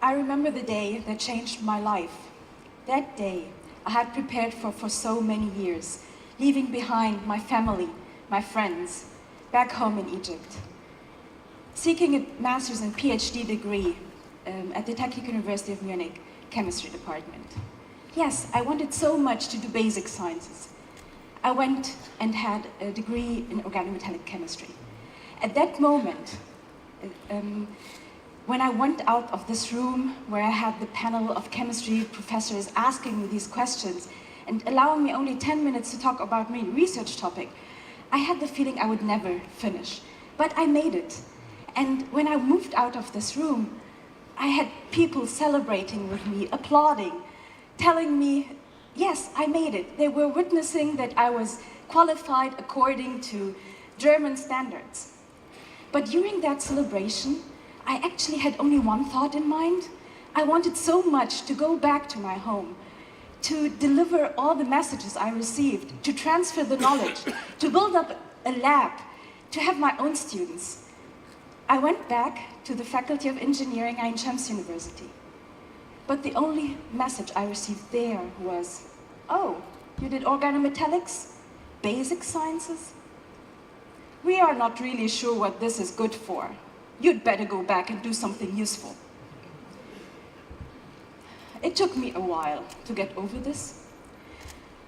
I remember the day that changed my life. That day I had prepared for so many years, leaving behind my family, my friends, back home in Egypt. Seeking a master's and PhD degree at the Technical University of Munich, chemistry department. Yes, I wanted so much to do basic sciences. I went and had a degree in organometallic chemistry. At that moment, when I went out of this room where I had the panel of chemistry professors asking me these questions and allowing me only 10 minutes to talk about my research topic, I had the feeling I would never finish. But I made it. And when I moved out of this room, I had people celebrating with me, applauding, telling me, yes, I made it. They were witnessing that I was qualified according to German standards. But during that celebration, I actually had only one thought in mind. I wanted so much to go back to my home, to deliver all the messages I received, to transfer the knowledge, to build up a lab, to have my own students. I went back to the Faculty of Engineering at Shams University. But the only message I received there was, oh, you did organometallics? Basic sciences? We are not really sure what this is good for. You'd better go back and do something useful. It took me a while to get over this.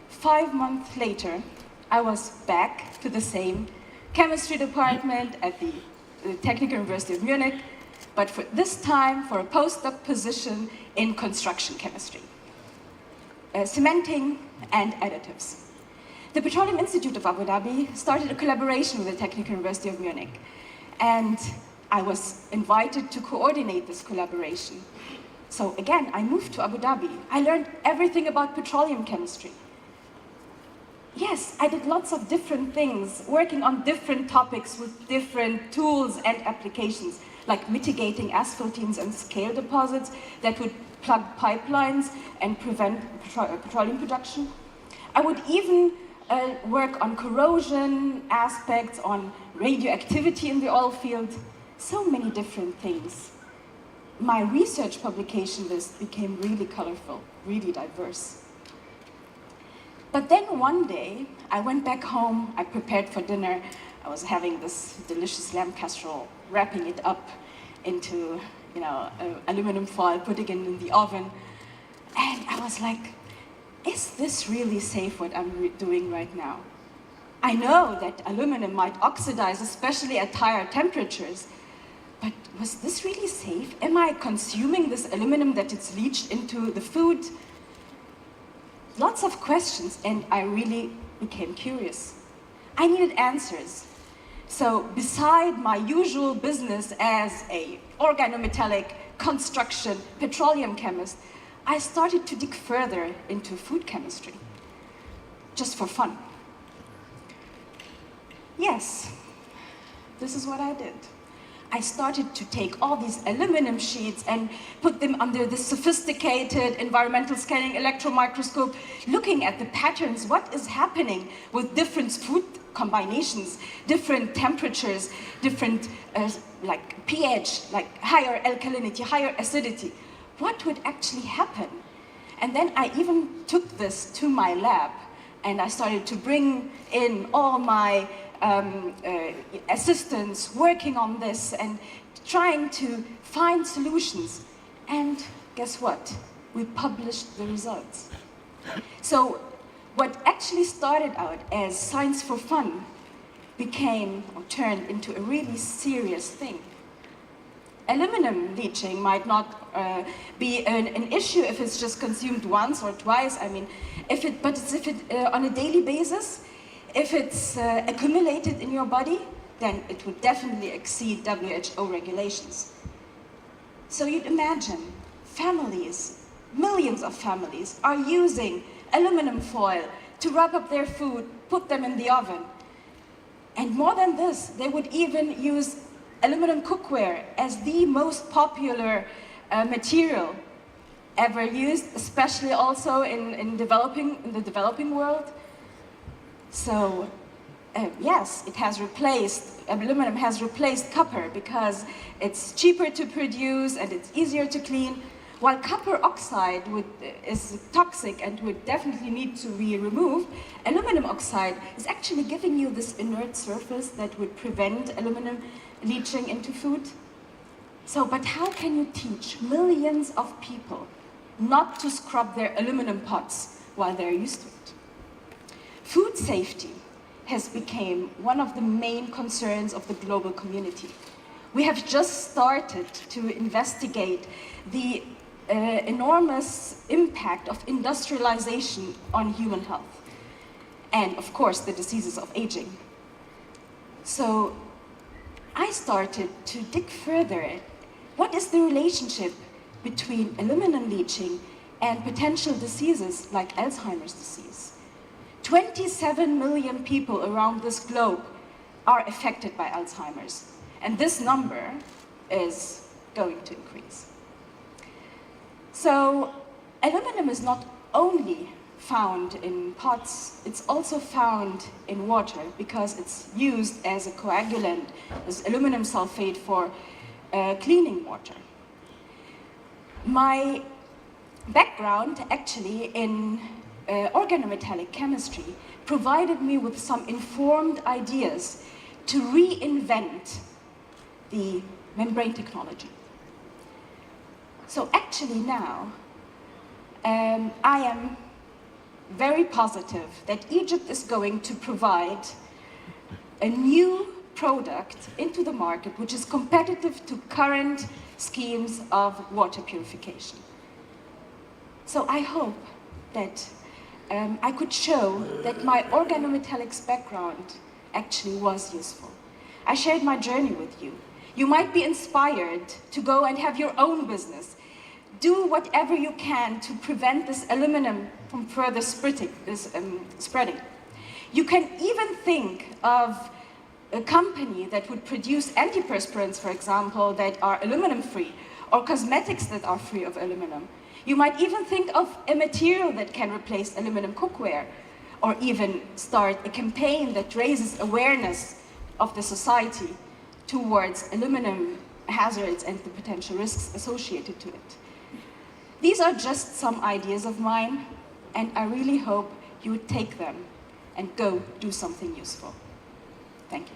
5 months later, I was back to the same chemistry department at the Technical University of Munich, but for this time for a postdoc position in construction chemistry, cementing and additives. The Petroleum Institute of Abu Dhabi started a collaboration with the Technical University of Munich, and I was invited to coordinate this collaboration. So again, I moved to Abu Dhabi. I learned everything about petroleum chemistry. Yes, I did lots of different things, working on different topics with different tools and applications, like mitigating asphaltenes and scale deposits that would plug pipelines and prevent petroleum production. I would even work on corrosion aspects, on radioactivity in the oil field, so many different things. My research publication list became really colorful, really diverse. But then one day, I went back home, I prepared for dinner. I was having this delicious lamb casserole, wrapping it up into, aluminum foil, putting it in the oven. And I was like, is this really safe what I'm doing right now? I know that aluminum might oxidize, especially at higher temperatures, but was this really safe? Am I consuming this aluminum that it's leached into the food? Lots of questions, and I really became curious. I needed answers. So beside my usual business as a organometallic construction petroleum chemist, I started to dig further into food chemistry, just for fun. Yes, this is what I did. I started to take all these aluminum sheets and put them under this sophisticated environmental scanning electron microscope, looking at the patterns, what is happening with different food combinations, different temperatures, different like pH, like higher alkalinity, higher acidity. What would actually happen? And then I even took this to my lab, and I started to bring in all my assistants working on this and trying to find solutions. And guess what? We published the results. So what actually started out as science for fun became or turned into a really serious thing. Aluminum leaching might not be an issue if it's just consumed once or twice. I mean, if it on a daily basis, if it's accumulated in your body, then it would definitely exceed WHO regulations. So you'd imagine families, millions of families, are using aluminum foil to wrap up their food, put them in the oven. And more than this, they would even use aluminum cookware as the most popular material ever used, especially also in the developing world. So yes, aluminum has replaced copper because it's cheaper to produce and it's easier to clean, while copper oxide is toxic and would definitely need to be removed. Aluminum oxide is actually giving you this inert surface that would prevent aluminum leaching into food. So, but how can you teach millions of people not to scrub their aluminum pots while they're used to it? Food safety has become one of the main concerns of the global community. We have just started to investigate the enormous impact of industrialization on human health, and of course the diseases of aging. So I started to dig further. What is the relationship between aluminum leaching and potential diseases like Alzheimer's disease? 27 million people around this globe are affected by Alzheimer's, and this number is going to increase. So aluminum is not only found in pots, it's also found in water because it's used as a coagulant, as aluminum sulfate for cleaning water. My background actually in organometallic chemistry provided me with some informed ideas to reinvent the membrane technology. So actually now, I am very positive that Egypt is going to provide a new product into the market which is competitive to current schemes of water purification. So I hope that I could show that my organometallics background actually was useful. I shared my journey with you. You might be inspired to go and have your own business. Do whatever you can to prevent this aluminum from further spreading. You can even think of a company that would produce antiperspirants, for example, that are aluminum-free, or cosmetics that are free of aluminum. You might even think of a material that can replace aluminum cookware, or even start a campaign that raises awareness of the society towards aluminum hazards and the potential risks associated to it. These are just some ideas of mine, and I really hope you would take them and go do something useful. Thank you.